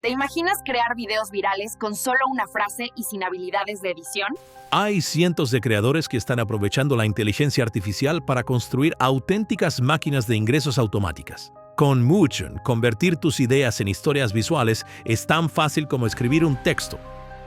¿Te imaginas crear videos virales con solo una frase y sin habilidades de edición? Hay cientos de creadores que están aprovechando la inteligencia artificial para construir auténticas máquinas de ingresos automáticas. Con Motion, convertir tus ideas en historias visuales es tan fácil como escribir un texto.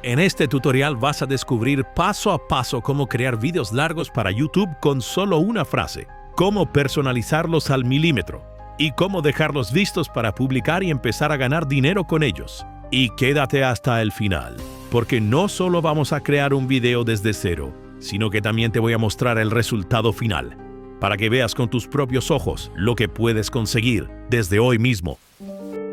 En este tutorial vas a descubrir paso a paso cómo crear videos largos para YouTube con solo una frase, cómo personalizarlos al milímetro y cómo dejarlos listos para publicar y empezar a ganar dinero con ellos. Y quédate hasta el final, porque no solo vamos a crear un video desde cero, sino que también te voy a mostrar el resultado final, para que veas con tus propios ojos lo que puedes conseguir desde hoy mismo.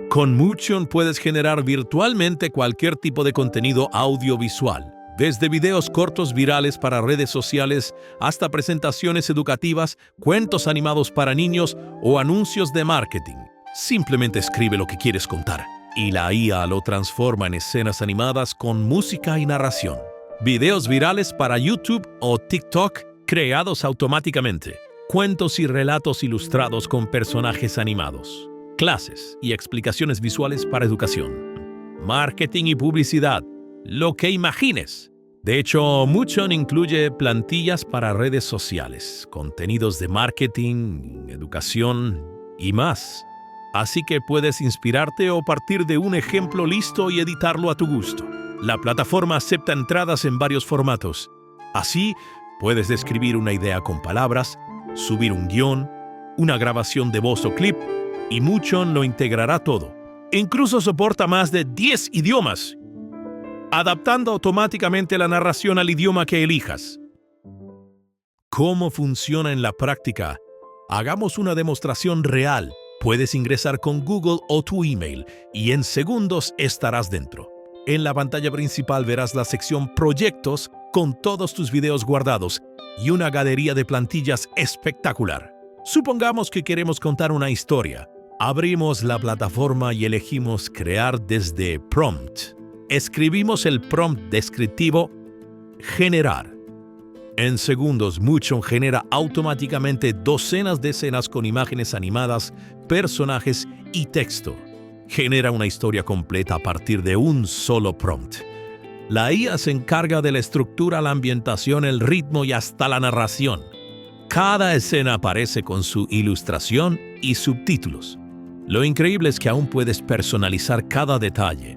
Con Motion puedes generar virtualmente cualquier tipo de contenido audiovisual, desde videos cortos virales para redes sociales hasta presentaciones educativas, cuentos animados para niños o anuncios de marketing. Simplemente escribe lo que quieres contar y la IA lo transforma en escenas animadas con música y narración. Videos virales para YouTube o TikTok creados automáticamente. Cuentos y relatos ilustrados con personajes animados. Clases y explicaciones visuales para educación. Marketing y publicidad. Lo que imagines. De hecho, Motion incluye plantillas para redes sociales, contenidos de marketing, educación y más. Así que puedes inspirarte o partir de un ejemplo listo y editarlo a tu gusto. La plataforma acepta entradas en varios formatos. Así, puedes describir una idea con palabras, subir un guión, una grabación de voz o clip, y Motion lo integrará todo. Incluso soporta más de 10 idiomas, adaptando automáticamente la narración al idioma que elijas. ¿Cómo funciona en la práctica? Hagamos una demostración real. Puedes ingresar con Google o tu email y en segundos estarás dentro. En la pantalla principal verás la sección Proyectos con todos tus videos guardados y una galería de plantillas espectacular. Supongamos que queremos contar una historia. Abrimos la plataforma y elegimos Crear desde Prompt. Escribimos el prompt descriptivo Generar. En segundos, Motion genera automáticamente docenas de escenas con imágenes animadas, personajes y texto. Genera una historia completa a partir de un solo prompt. La IA se encarga de la estructura, la ambientación, el ritmo y hasta la narración. Cada escena aparece con su ilustración y subtítulos. Lo increíble es que aún puedes personalizar cada detalle.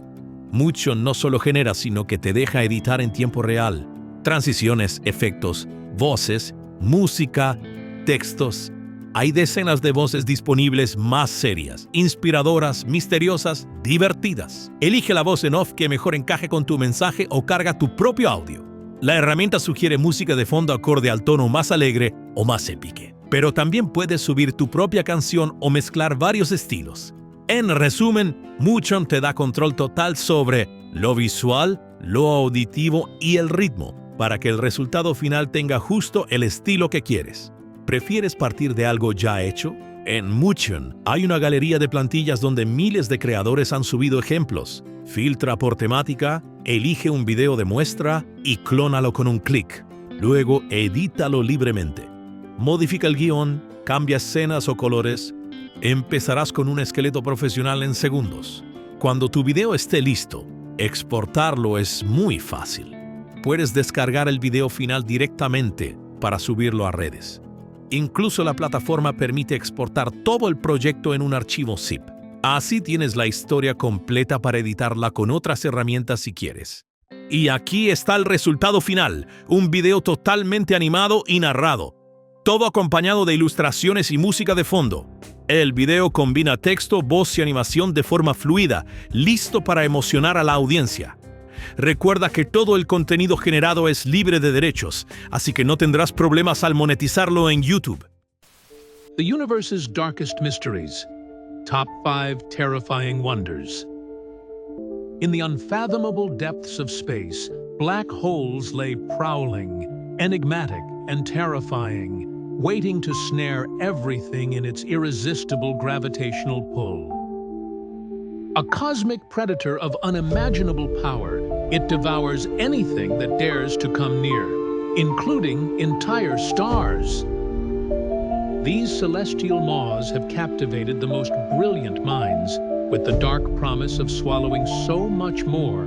Motion no solo genera, sino que te deja editar en tiempo real. Transiciones, efectos, voces, música, textos. Hay decenas de voces disponibles más serias, inspiradoras, misteriosas, divertidas. Elige la voz en off que mejor encaje con tu mensaje o carga tu propio audio. La herramienta sugiere música de fondo acorde al tono más alegre o más épico. Pero también puedes subir tu propia canción o mezclar varios estilos. En resumen, Motion te da control total sobre lo visual, lo auditivo y el ritmo, para que el resultado final tenga justo el estilo que quieres. ¿Prefieres partir de algo ya hecho? En Motion hay una galería de plantillas donde miles de creadores han subido ejemplos. Filtra por temática, elige un video de muestra y clónalo con un clic. Luego edítalo libremente. Modifica el guión, cambia escenas o colores. Empezarás con un esqueleto profesional en segundos. Cuando tu video esté listo, exportarlo es muy fácil. Puedes descargar el video final directamente para subirlo a redes. Incluso la plataforma permite exportar todo el proyecto en un archivo zip. Así tienes la historia completa para editarla con otras herramientas si quieres. Y aquí está el resultado final, un video totalmente animado y narrado, todo acompañado de ilustraciones y música de fondo. El video combina texto, voz y animación de forma fluida, listo para emocionar a la audiencia. Recuerda que todo el contenido generado es libre de derechos, así que no tendrás problemas al monetizarlo en YouTube. The universe's darkest mysteries. Top 5 terrifying wonders. In the unfathomable depths of space, black holes lay prowling, enigmatic and terrifying, waiting to snare everything in its irresistible gravitational pull. A cosmic predator of unimaginable power, it devours anything that dares to come near, including entire stars. These celestial maws have captivated the most brilliant minds, with the dark promise of swallowing so much more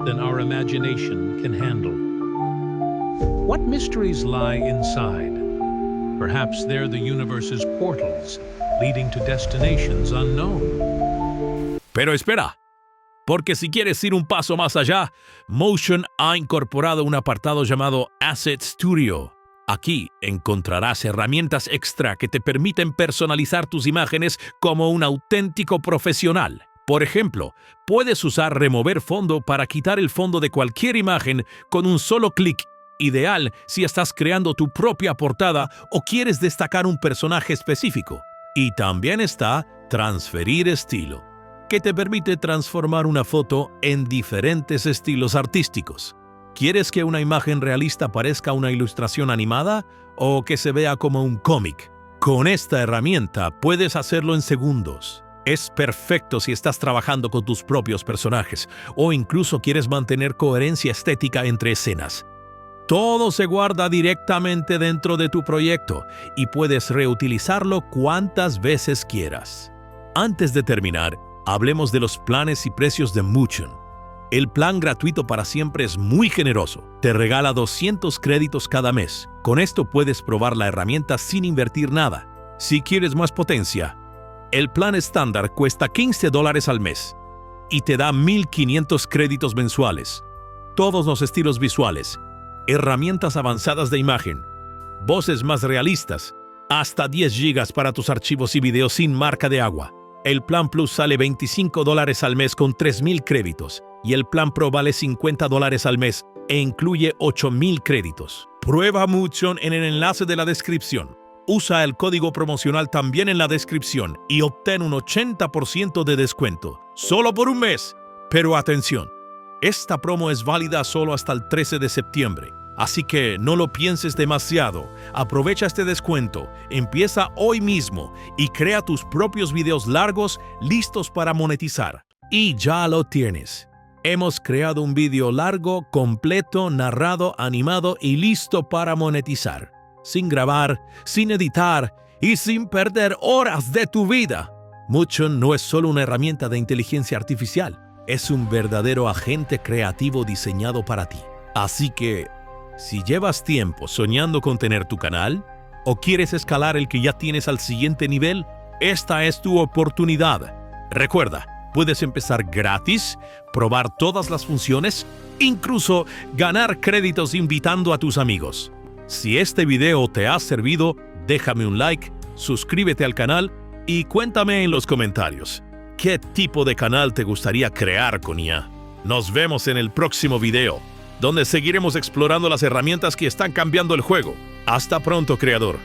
than our imagination can handle. What mysteries lie inside? Perhaps they're the universe's portals, leading to destinations unknown. Pero espera, porque si quieres ir un paso más allá, Motion ha incorporado un apartado llamado Asset Studio. Aquí encontrarás herramientas extra que te permiten personalizar tus imágenes como un auténtico profesional. Por ejemplo, puedes usar Remover Fondo para quitar el fondo de cualquier imagen con un solo clic, ideal si estás creando tu propia portada o quieres destacar un personaje específico. Y también está Transferir Estilo, que te permite transformar una foto en diferentes estilos artísticos. ¿Quieres que una imagen realista parezca una ilustración animada o que se vea como un cómic? Con esta herramienta puedes hacerlo en segundos. Es perfecto si estás trabajando con tus propios personajes o incluso quieres mantener coherencia estética entre escenas. Todo se guarda directamente dentro de tu proyecto y puedes reutilizarlo cuantas veces quieras. Antes de terminar, hablemos de los planes y precios de Motion. El plan gratuito para siempre es muy generoso. Te regala 200 créditos cada mes. Con esto puedes probar la herramienta sin invertir nada. Si quieres más potencia, el plan estándar cuesta $15 al mes y te da 1,500 créditos mensuales. Todos los estilos visuales, herramientas avanzadas de imagen, voces más realistas, hasta 10 GB para tus archivos y videos sin marca de agua. El plan Plus sale $25 al mes con 3,000 créditos y el plan Pro vale $50 al mes e incluye 8,000 créditos. Prueba Motion en el enlace de la descripción. Usa el código promocional también en la descripción y obtén un 80% de descuento, solo por un mes. Pero atención, esta promo es válida solo hasta el 13 de septiembre. Así que no lo pienses demasiado, aprovecha este descuento, empieza hoy mismo y crea tus propios videos largos listos para monetizar. Y ya lo tienes. Hemos creado un video largo, completo, narrado, animado y listo para monetizar. Sin grabar, sin editar y sin perder horas de tu vida. Motion no es solo una herramienta de inteligencia artificial, es un verdadero agente creativo diseñado para ti. Así que, si llevas tiempo soñando con tener tu canal o quieres escalar el que ya tienes al siguiente nivel, esta es tu oportunidad. Recuerda, puedes empezar gratis, probar todas las funciones, incluso ganar créditos invitando a tus amigos. Si este video te ha servido, déjame un like, suscríbete al canal y cuéntame en los comentarios qué tipo de canal te gustaría crear con IA. Nos vemos en el próximo video, donde seguiremos explorando las herramientas que están cambiando el juego. Hasta pronto, creador.